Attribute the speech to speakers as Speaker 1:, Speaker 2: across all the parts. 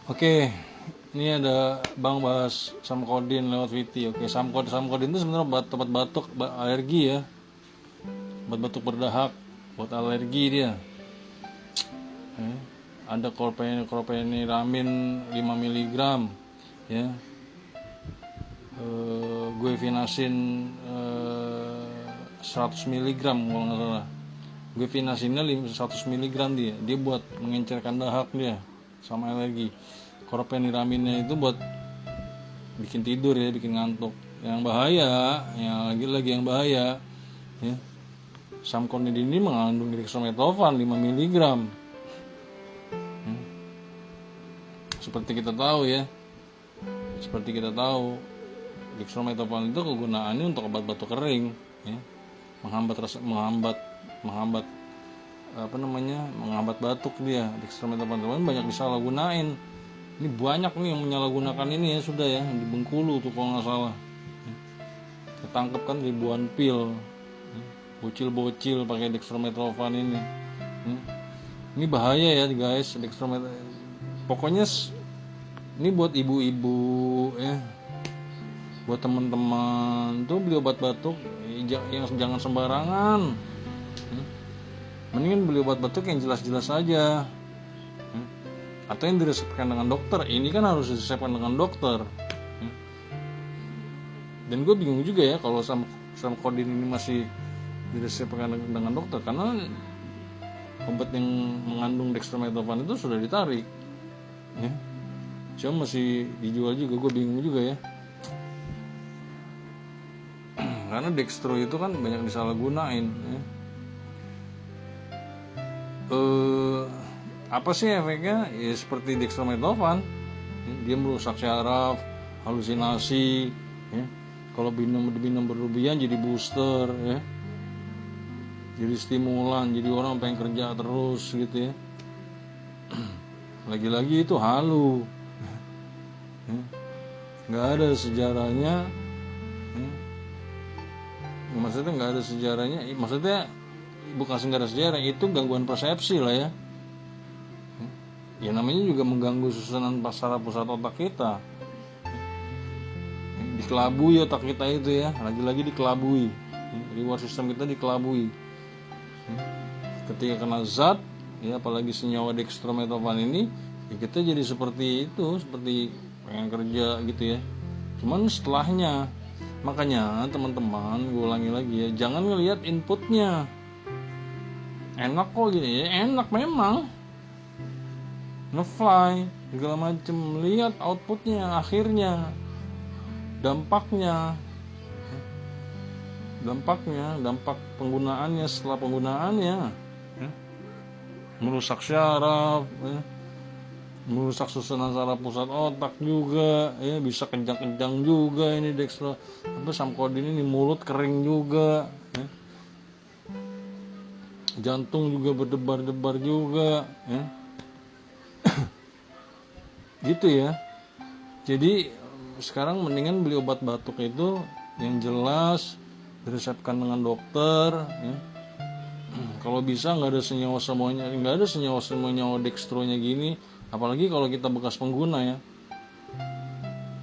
Speaker 1: Oke, ini ada Bang bahas Samkodin lewat Viti. Oke, Samkodin itu sebenarnya obat batuk, alergi ya. Obat batuk berdahak, buat alergi dia. Ada chlorpheniramine 5 mg ya. Guaifenesin 100 mg kalau nggak salah. Guaifenesinnya 100 mg dia buat mengencerkan dahak dia sama alergi. Chlorpheniramine itu buat bikin tidur ya, bikin ngantuk. Yang bahaya, yang lagi yang bahaya ya. Samkodin ini mengandung dextromethorphan 5 mg. Seperti kita tahu ya. Dextromethorphan itu kegunaannya untuk obat batuk kering ya. Menghambat batuk dia. Dextromethorphan banyak disalahgunain. Ini banyak nih yang menyalahgunakan ini ya, sudah ya, di Bengkulu tuh kalau nggak salah. Ketangkep kan ribuan pil. Bocil-bocil pakai dextromethorphan ini. Ini bahaya ya guys, dextromethorphan. Pokoknya ini buat ibu-ibu ya. Buat teman-teman tuh beli obat batuk yang jangan sembarangan. Mendingan beli obat batuk yang jelas-jelas aja. Atau yang diresepkan dengan dokter. Ini kan harus diresepkan dengan dokter. Dan gue bingung juga ya kalau Samkodin ini masih diresepkan dengan dokter, karena obat yang mengandung dextromethorphan itu sudah ditarik ya. Cuma masih dijual juga, gue bingung juga ya. Karena dextro itu kan banyak disalahgunain ya. Apa sih efeknya? Ya seperti dextromethorphan ya, dia merusak syaraf, halusinasi ya. Kalau diminum berlebihan jadi booster ya, jadi stimulan, jadi orang pengen kerja terus gitu ya. Lagi-lagi itu halu ya. Nggak ada sejarahnya ya. Maksudnya nggak ada sejarahnya, maksudnya bukan nggak ada sejarah, itu gangguan persepsi lah ya. Ya namanya juga mengganggu susunan saraf pusat otak kita. Dikelabui otak kita itu ya, lagi-lagi dikelabui. Reward system kita dikelabui. Ketika kena zat, ya apalagi senyawa dextromethorphan ini, ya kita jadi seperti itu, seperti pengen kerja gitu ya. Cuman setelahnya, makanya teman-teman, gue ulangi lagi ya, jangan ngelihat inputnya. Enak kok gini ya, enak memang. Ngefly segala macem, lihat outputnya, akhirnya dampaknya, dampak penggunaannya setelah penggunaannya ya. Merusak syaraf ya. Merusak susunan saraf pusat otak juga ya, bisa kencang-kencang juga ini dextro Samkodin ini, mulut kering juga ya. Jantung juga berdebar-debar juga ya. Gitu ya. Jadi sekarang mendingan beli obat batuk itu yang jelas, diresepkan dengan dokter ya. Kalau bisa nggak ada senyawa semuanya dextronya gini, apalagi kalau kita bekas pengguna ya.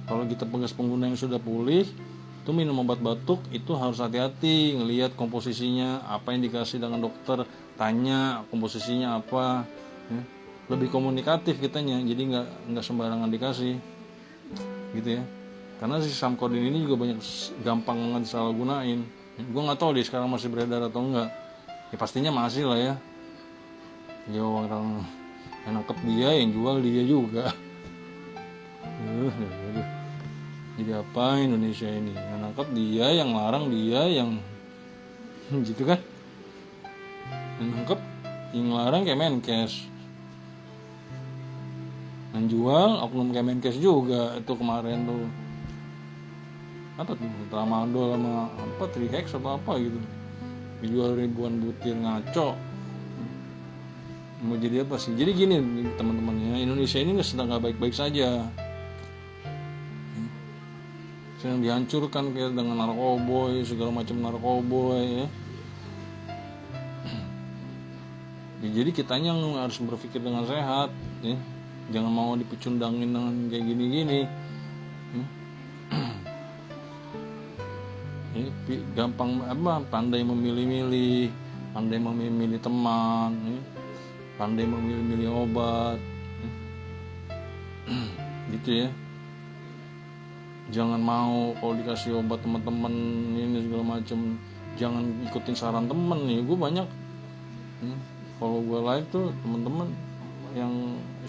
Speaker 1: Kalau kita bekas pengguna yang sudah pulih, itu minum obat batuk itu harus hati-hati, ngelihat komposisinya apa yang dikasih dengan dokter, tanya komposisinya apa ya. Lebih komunikatif kitanya, jadi nggak sembarangan dikasih gitu ya. Karena si Samkodin ini juga banyak gampang banget disalahgunain. Gue nggak tahu deh sekarang masih beredar atau enggak. Ya pastinya masih lah ya. Ya orang yang nangkep dia, yang jual dia juga. Jadi apa Indonesia ini? Yang nangkep dia, yang larang dia, yang gitu kan? Yang nangkep, yang larang Kemenkes. Yang jual oknum Kemenkes juga. Itu kemarin tuh apa tuh, tramadol sama apa, Trihex atau apa gitu, dijual ribuan butir, ngaco. Mau jadi apa sih? Jadi gini teman-temannya, Indonesia ini sedang nggak baik-baik saja, sedang dihancurkan kayak dengan narkoboy, segala macam narkoboy ya. Jadi kitanya yang harus berpikir dengan sehat ya. jangan mau dipecundangin dengan kayak gini-gini. Ini gampang pandai memilih-milih, pandai memilih teman, pandai memilih-milih obat, gitu ya. Jangan mau kalau dikasih obat teman-teman ini segala macam, jangan ikutin saran temen nih. Gue banyak kalau gue live tuh teman-teman yang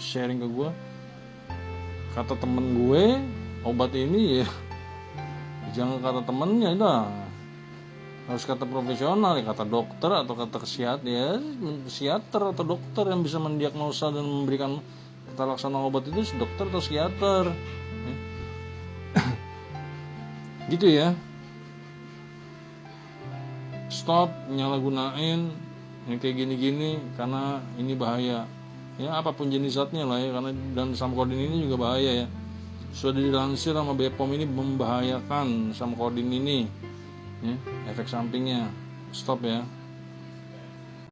Speaker 1: sharing ke gue, kata temen gue obat ini ya jangan kata temennya dah, harus kata profesional ya, kata dokter atau kata psikiater atau dokter yang bisa mendiagnosa dan memberikan tata laksana obat itu dokter atau psikiater gitu ya. Stop nyalahgunain yang kayak gini-gini karena ini bahaya ya, apapun jenis zatnya lah ya, karena dan samkodin ini juga bahaya ya. Sudah dilansir sama BPOM ini membahayakan samkodin ini ya, efek sampingnya. Stop ya.